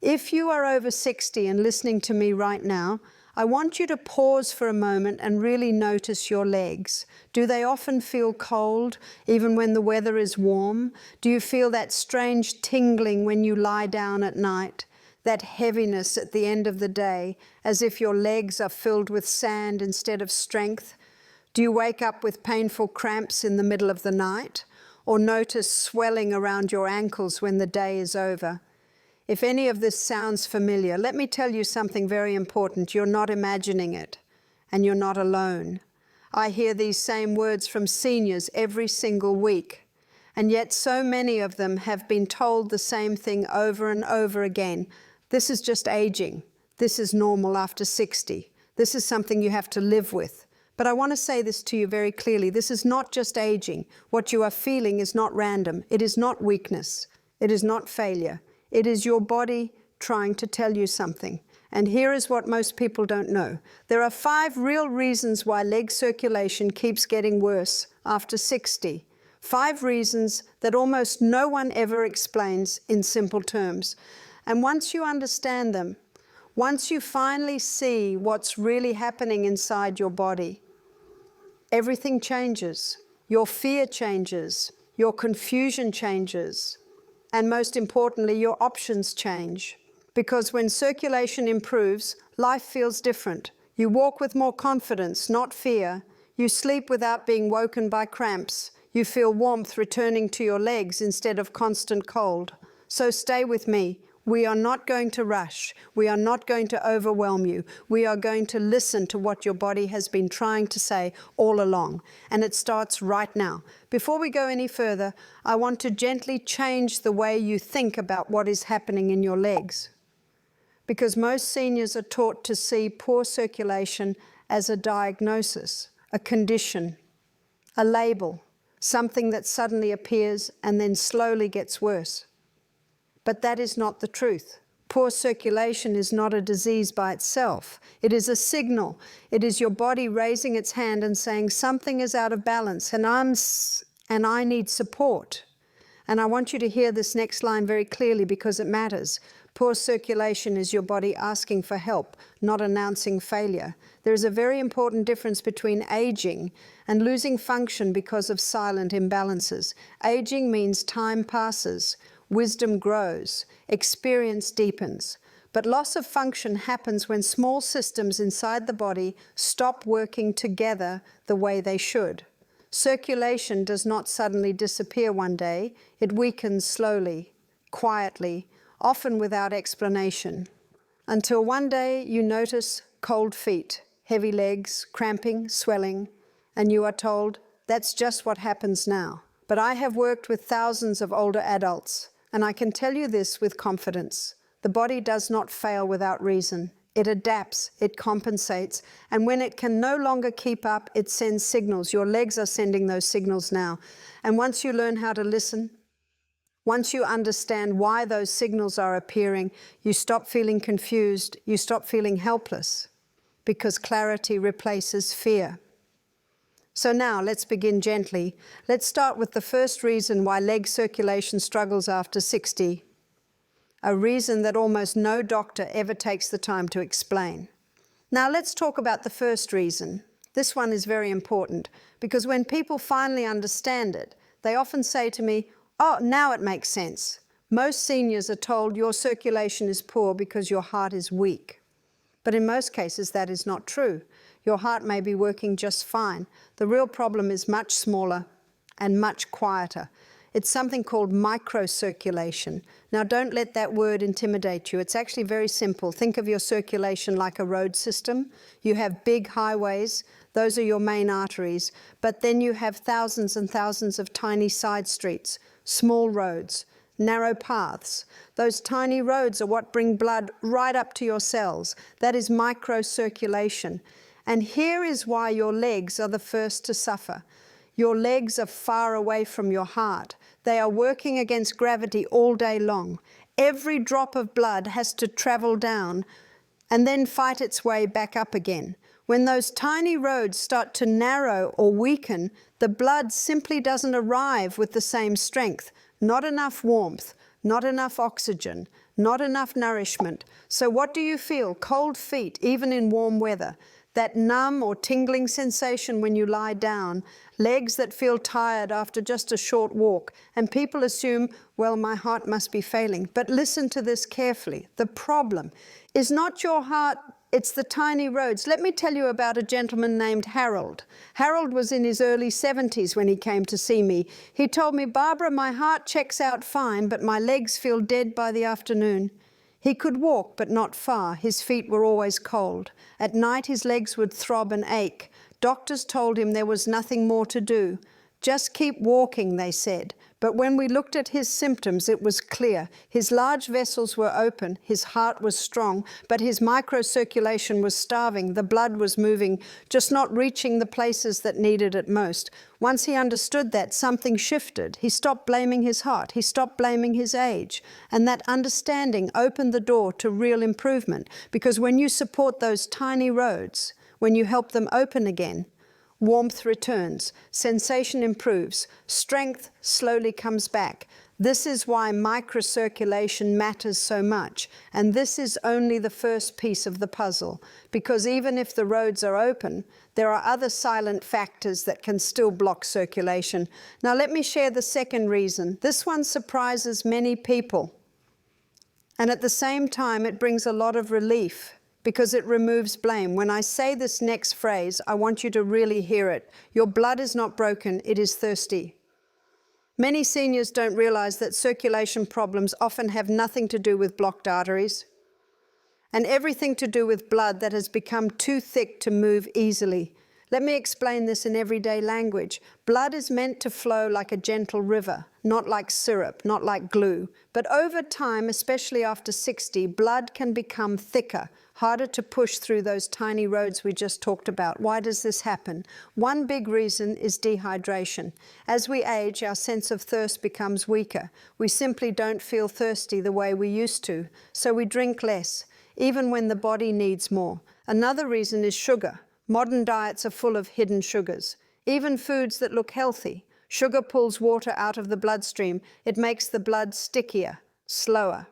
If you are over 60 and listening to me right now, I want you to pause for a moment and really notice your legs. Do they often feel cold, even when the weather is warm? Do you feel that strange tingling when you lie down at night? That heaviness at the end of the day, as if your legs are filled with sand instead of strength? Do you wake up with painful cramps in the middle of the night? Or notice swelling around your ankles when the day is over? If any of this sounds familiar, let me tell you something very important. You're not imagining it, and you're not alone. I hear these same words from seniors every single week, and yet so many of them have been told the same thing over and over again. This is just aging. This is normal after 60. This is something you have to live with. But I want to say this to you very clearly. This is not just aging. What you are feeling is not random. It is not weakness. It is not failure. It is your body trying to tell you something. And here is what most people don't know. There are 5 real reasons why leg circulation keeps getting worse after 60. 5 reasons that almost no one ever explains in simple terms. And once you understand them, once you finally see what's really happening inside your body, everything changes. Your fear changes. Your confusion changes. And most importantly, your options change. Because when circulation improves, life feels different. You walk with more confidence, not fear. You sleep without being woken by cramps. You feel warmth returning to your legs instead of constant cold. So stay with me. We are not going to rush. We are not going to overwhelm you. We are going to listen to what your body has been trying to say all along. And it starts right now. Before we go any further, I want to gently change the way you think about what is happening in your legs. Because most seniors are taught to see poor circulation as a diagnosis, a condition, a label, something that suddenly appears and then slowly gets worse. But that is not the truth. Poor circulation is not a disease by itself. It is a signal. It is your body raising its hand and saying something is out of balance and I need support. And I want you to hear this next line very clearly because it matters. Poor circulation is your body asking for help, not announcing failure. There is a very important difference between aging and losing function because of silent imbalances. Aging means time passes. Wisdom grows, experience deepens. But loss of function happens when small systems inside the body stop working together the way they should. Circulation does not suddenly disappear one day. It weakens slowly, quietly, often without explanation. Until one day you notice cold feet, heavy legs, cramping, swelling, and you are told, that's just what happens now. But I have worked with thousands of older adults, and I can tell you this with confidence. The body does not fail without reason. It adapts, it compensates, and when it can no longer keep up, it sends signals. Your legs are sending those signals now. And once you learn how to listen, once you understand why those signals are appearing, you stop feeling confused, you stop feeling helpless, because clarity replaces fear. So now let's begin gently. Let's start with the first reason why leg circulation struggles after 60, a reason that almost no doctor ever takes the time to explain. Now let's talk about the first reason. This one is very important because when people finally understand it, they often say to me, oh, now it makes sense. Most seniors are told your circulation is poor because your heart is weak. But in most cases, that is not true. Your heart may be working just fine. The real problem is much smaller and much quieter. It's something called microcirculation. Now, don't let that word intimidate you. It's actually very simple. Think of your circulation like a road system. You have big highways. Those are your main arteries. But then you have thousands and thousands of tiny side streets, small roads, narrow paths. Those tiny roads are what bring blood right up to your cells. That is microcirculation. And here is why your legs are the first to suffer. Your legs are far away from your heart. They are working against gravity all day long. Every drop of blood has to travel down and then fight its way back up again. When those tiny roads start to narrow or weaken, the blood simply doesn't arrive with the same strength. Not enough warmth, not enough oxygen, not enough nourishment. So what do you feel? Cold feet, even in warm weather. That numb or tingling sensation when you lie down, legs that feel tired after just a short walk, and people assume, well, my heart must be failing. But listen to this carefully. The problem is not your heart, it's the tiny roads. Let me tell you about a gentleman named Harold. Harold was in his early 70s when he came to see me. He told me, Barbara, my heart checks out fine, but my legs feel dead by the afternoon. He could walk, but not far. His feet were always cold. At night, his legs would throb and ache. Doctors told him there was nothing more to do. Just keep walking, they said. But when we looked at his symptoms, it was clear. His large vessels were open, his heart was strong, but his microcirculation was starving. The blood was moving, just not reaching the places that needed it most. Once he understood that, something shifted. He stopped blaming his heart. He stopped blaming his age. And that understanding opened the door to real improvement. Because when you support those tiny roads, when you help them open again, warmth returns, sensation improves, strength slowly comes back. This is why microcirculation matters so much. And this is only the first piece of the puzzle, because even if the roads are open, there are other silent factors that can still block circulation. Now let me share the second reason. This one surprises many people. And at the same time, it brings a lot of relief, because it removes blame. When I say this next phrase, I want you to really hear it. Your blood is not broken, it is thirsty. Many seniors don't realize that circulation problems often have nothing to do with blocked arteries and everything to do with blood that has become too thick to move easily. Let me explain this in everyday language. Blood is meant to flow like a gentle river, not like syrup, not like glue. But over time, especially after 60, blood can become thicker, harder to push through those tiny roads we just talked about. Why does this happen? One big reason is dehydration. As we age, our sense of thirst becomes weaker. We simply don't feel thirsty the way we used to, so we drink less, even when the body needs more. Another reason is sugar. Modern diets are full of hidden sugars. Even foods that look healthy. Sugar pulls water out of the bloodstream. It makes the blood stickier, slower.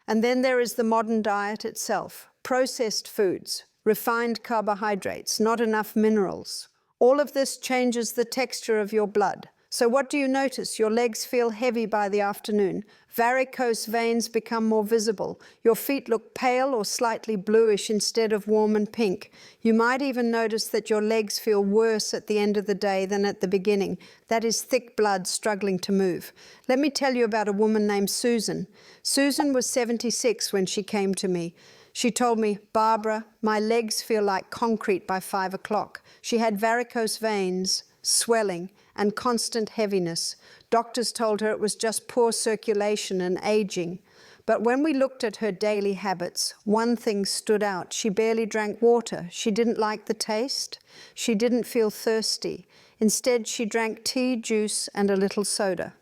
And then there is the modern diet itself. Processed foods, refined carbohydrates, not enough minerals. All of this changes the texture of your blood. So what do you notice? Your legs feel heavy by the afternoon. Varicose veins become more visible. Your feet look pale or slightly bluish instead of warm and pink. You might even notice that your legs feel worse at the end of the day than at the beginning. That is thick blood struggling to move. Let me tell you about a woman named Susan. Susan was 76 when she came to me. She told me, Barbara, my legs feel like concrete by 5 o'clock. She had varicose veins, swelling, and constant heaviness. Doctors told her it was just poor circulation and aging. But when we looked at her daily habits, one thing stood out. She barely drank water. She didn't like the taste. She didn't feel thirsty. Instead, she drank tea, juice, and a little soda.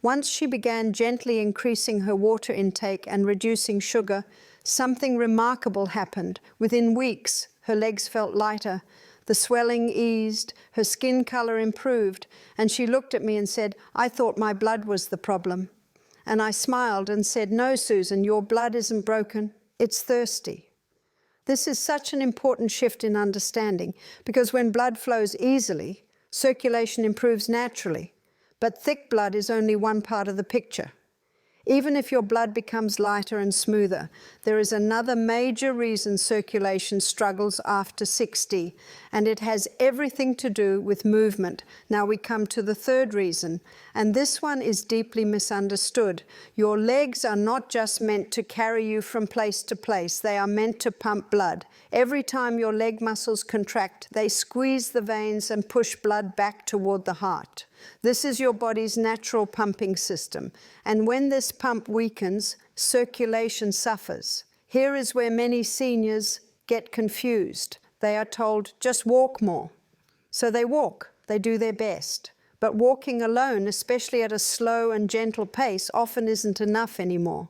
Once she began gently increasing her water intake and reducing sugar, something remarkable happened. Within weeks, her legs felt lighter. The swelling eased, her skin color improved, and she looked at me and said, I thought my blood was the problem. And I smiled and said, no, Susan, your blood isn't broken, it's thirsty. This is such an important shift in understanding, because when blood flows easily, circulation improves naturally. But thick blood is only one part of the picture. Even if your blood becomes lighter and smoother, there is another major reason circulation struggles after 60, and it has everything to do with movement. Now we come to the third reason, and this one is deeply misunderstood. Your legs are not just meant to carry you from place to place, they are meant to pump blood. Every time your leg muscles contract, they squeeze the veins and push blood back toward the heart. This is your body's natural pumping system. And when this pump weakens, circulation suffers. Here is where many seniors get confused. They are told, just walk more. So they walk, they do their best. But walking alone, especially at a slow and gentle pace, often isn't enough anymore.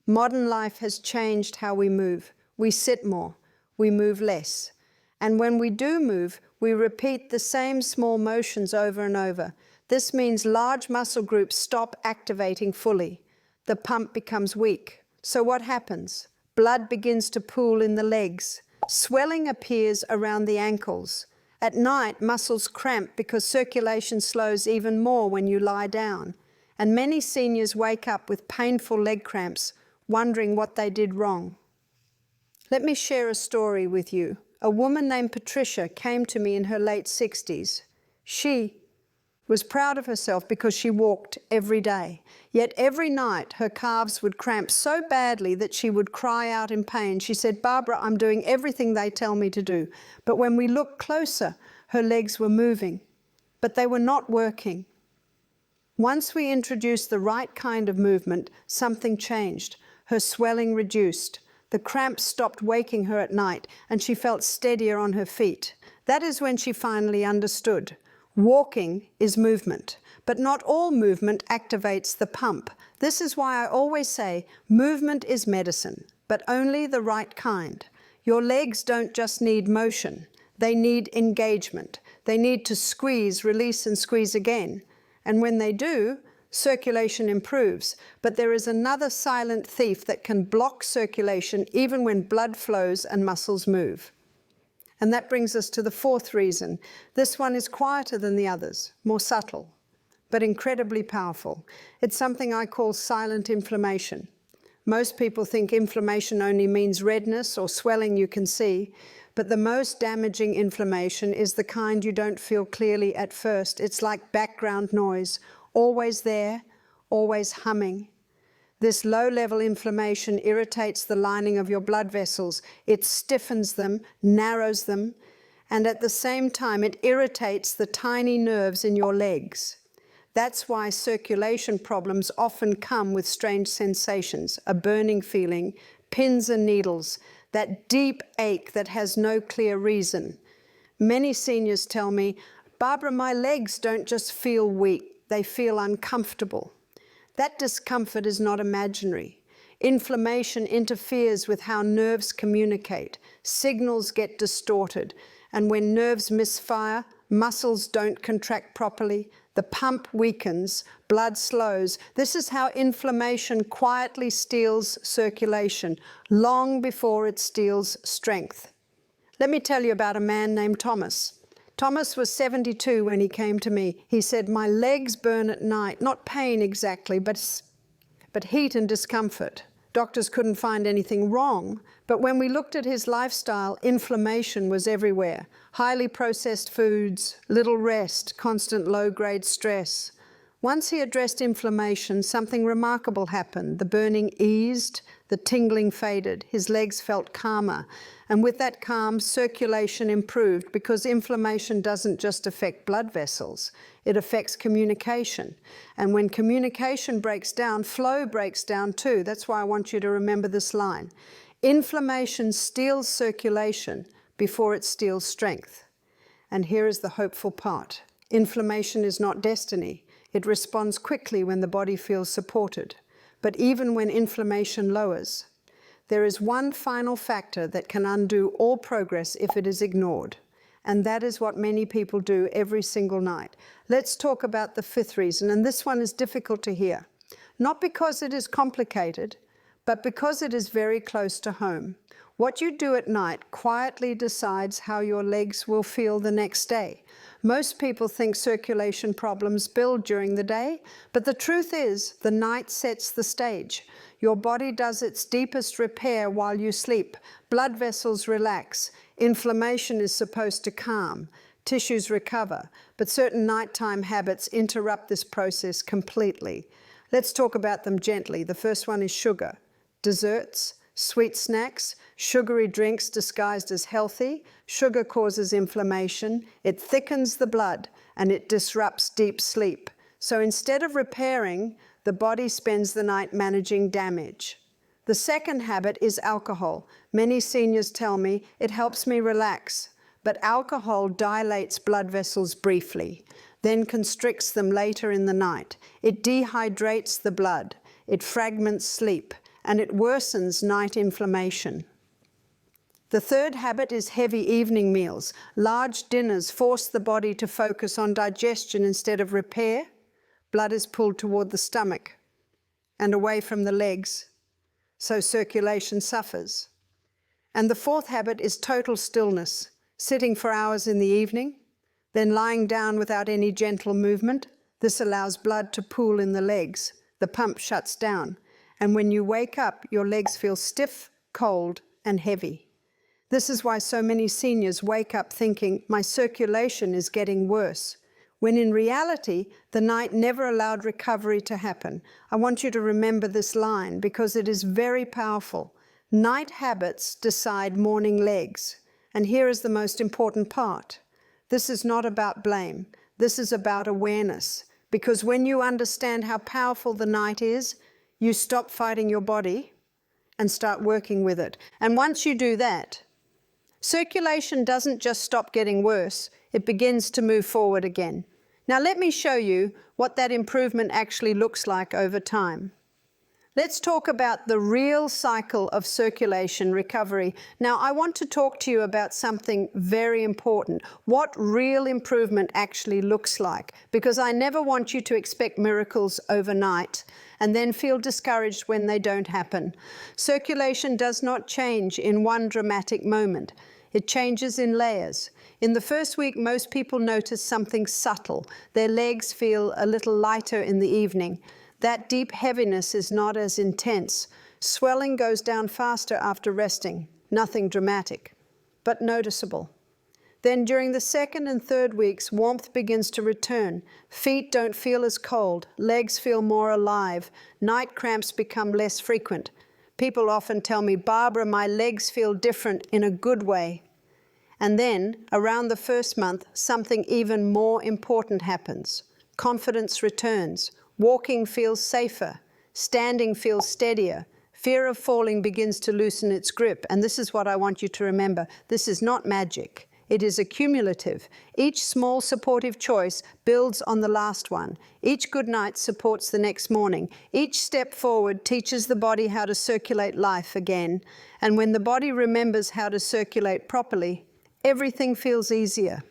Modern life has changed how we move. We sit more, we move less. And when we do move, we repeat the same small motions over and over. This means large muscle groups stop activating fully. The pump becomes weak. So what happens? Blood begins to pool in the legs. Swelling appears around the ankles. At night, muscles cramp because circulation slows even more when you lie down. And many seniors wake up with painful leg cramps, wondering what they did wrong. Let me share a story with you. A woman named Patricia came to me in her late 60s. She was proud of herself because she walked every day. Yet every night her calves would cramp so badly that she would cry out in pain. She said, "Barbara, I'm doing everything they tell me to do." But when we looked closer, her legs were moving, but they were not working. Once we introduced the right kind of movement, something changed. Her swelling reduced. The cramps stopped waking her at night, and she felt steadier on her feet. That is when she finally understood. Walking is movement, but not all movement activates the pump. This is why I always say movement is medicine, but only the right kind. Your legs don't just need motion. They need engagement. They need to squeeze, release, and squeeze again. And when they do, circulation improves. But there is another silent thief that can block circulation even when blood flows and muscles move. And that brings us to the fourth reason. This one is quieter than the others, more subtle, but incredibly powerful. It's something I call silent inflammation. Most people think inflammation only means redness or swelling you can see, but the most damaging inflammation is the kind you don't feel clearly at first. It's like background noise, always there, always humming. This low-level inflammation irritates the lining of your blood vessels. It stiffens them, narrows them, and at the same time it irritates the tiny nerves in your legs. That's why circulation problems often come with strange sensations, a burning feeling, pins and needles, that deep ache that has no clear reason. Many seniors tell me, "Barbara, my legs don't just feel weak, they feel uncomfortable." That discomfort is not imaginary. Inflammation interferes with how nerves communicate. Signals get distorted, and when nerves misfire, muscles don't contract properly, the pump weakens, blood slows. This is how inflammation quietly steals circulation, long before it steals strength. Let me tell you about a man named Thomas. Thomas was 72 when he came to me. He said, "My legs burn at night, not pain exactly, but heat and discomfort." Doctors couldn't find anything wrong, but when we looked at his lifestyle, inflammation was everywhere. Highly processed foods, little rest, constant low-grade stress. Once he addressed inflammation, something remarkable happened. The burning eased, the tingling faded, his legs felt calmer. And with that calm, circulation improved because inflammation doesn't just affect blood vessels, it affects communication. And when communication breaks down, flow breaks down too. That's why I want you to remember this line. Inflammation steals circulation before it steals strength. And here is the hopeful part. Inflammation is not destiny. It responds quickly when the body feels supported. But even when inflammation lowers, there is one final factor that can undo all progress if it is ignored. And that is what many people do every single night. Let's talk about the fifth reason, and this one is difficult to hear. Not because it is complicated, but because it is very close to home. What you do at night quietly decides how your legs will feel the next day. Most people think circulation problems build during the day, but the truth is the night sets the stage. Your body does its deepest repair while you sleep. Blood vessels relax. Inflammation is supposed to calm. Tissues recover. But certain nighttime habits interrupt this process completely. Let's talk about them gently. The first one is sugar. Desserts, sweet snacks, sugary drinks disguised as healthy. Sugar causes inflammation. It thickens the blood and it disrupts deep sleep. So instead of repairing, the body spends the night managing damage. The second habit is alcohol. Many seniors tell me it helps me relax, but alcohol dilates blood vessels briefly, then constricts them later in the night. It dehydrates the blood, it fragments sleep, and it worsens night inflammation. The third habit is heavy evening meals. Large dinners force the body to focus on digestion instead of repair. Blood is pulled toward the stomach and away from the legs. so circulation suffers. And the fourth habit is total stillness, sitting for hours in the evening, then lying down without any gentle movement. This allows blood to pool in the legs. The pump shuts down. And when you wake up, your legs feel stiff, cold, and heavy. This is why so many seniors wake up thinking, my circulation is getting worse, when in reality, the night never allowed recovery to happen. I want you to remember this line because it is very powerful. Night habits decide morning legs. And here is the most important part. This is not about blame. This is about awareness. Because when you understand how powerful the night is, you stop fighting your body and start working with it. And once you do that, circulation doesn't just stop getting worse, it begins to move forward again. Now let me show you what that improvement actually looks like over time. Let's talk about the real cycle of circulation recovery. Now I want to talk to you about something very important, what real improvement actually looks like, because I never want you to expect miracles overnight and then feel discouraged when they don't happen. Circulation does not change in one dramatic moment. It changes in layers. In the first week, most people notice something subtle. Their legs feel a little lighter in the evening. That deep heaviness is not as intense. Swelling goes down faster after resting. Nothing dramatic, but noticeable. Then during the second and third weeks, warmth begins to return. Feet don't feel as cold. Legs feel more alive. Night cramps become less frequent. People often tell me, Barbara, my legs feel different in a good way. And then, around the first month, something even more important happens. Confidence returns. Walking feels safer. Standing feels steadier. Fear of falling begins to loosen its grip. And this is what I want you to remember. This is not magic. It is accumulative. Each small supportive choice builds on the last one. Each good night supports the next morning. Each step forward teaches the body how to circulate life again. And when the body remembers how to circulate properly, everything feels easier.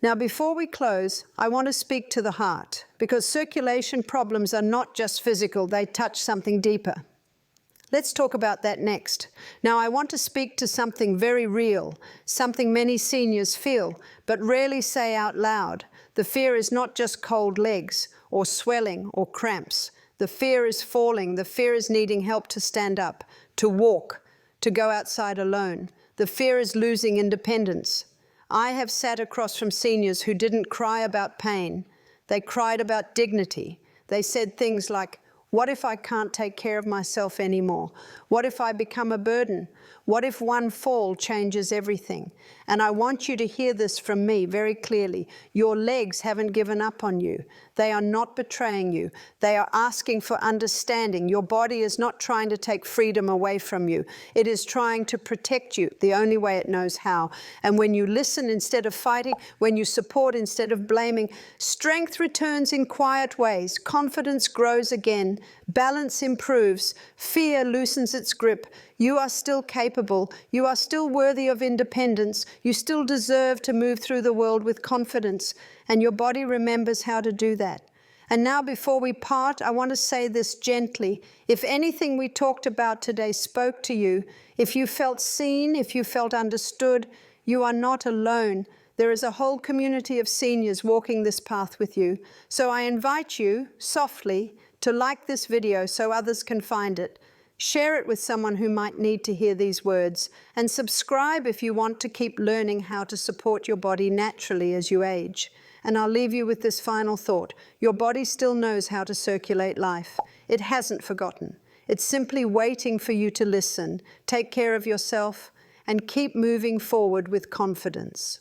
Now, before we close, I want to speak to the heart, because circulation problems are not just physical, they touch something deeper. Let's talk about that next. Now, I want to speak to something very real, something many seniors feel, but rarely say out loud. The fear is not just cold legs, or swelling, or cramps. The fear is falling. The fear is needing help to stand up, to walk, to go outside alone. The fear is losing independence. I have sat across from seniors who didn't cry about pain. They cried about dignity. They said things like, what if I can't take care of myself anymore? What if I become a burden? What if one fall changes everything? And I want you to hear this from me very clearly. Your legs haven't given up on you. They are not betraying you. They are asking for understanding. Your body is not trying to take freedom away from you. It is trying to protect you the only way it knows how. And when you listen instead of fighting, when you support instead of blaming, strength returns in quiet ways. Confidence grows again. Balance improves. Fear loosens its grip. You are still capable. You are still worthy of independence. You still deserve to move through the world with confidence. And your body remembers how to do that. And now before we part, I want to say this gently. If anything we talked about today spoke to you, if you felt seen, if you felt understood, you are not alone. There is a whole community of seniors walking this path with you. So I invite you, softly, to like this video so others can find it. Share it with someone who might need to hear these words, and subscribe if you want to keep learning how to support your body naturally as you age. And I'll leave you with this final thought. Your body still knows how to circulate life. It hasn't forgotten. It's simply waiting for you to listen, take care of yourself, and keep moving forward with confidence.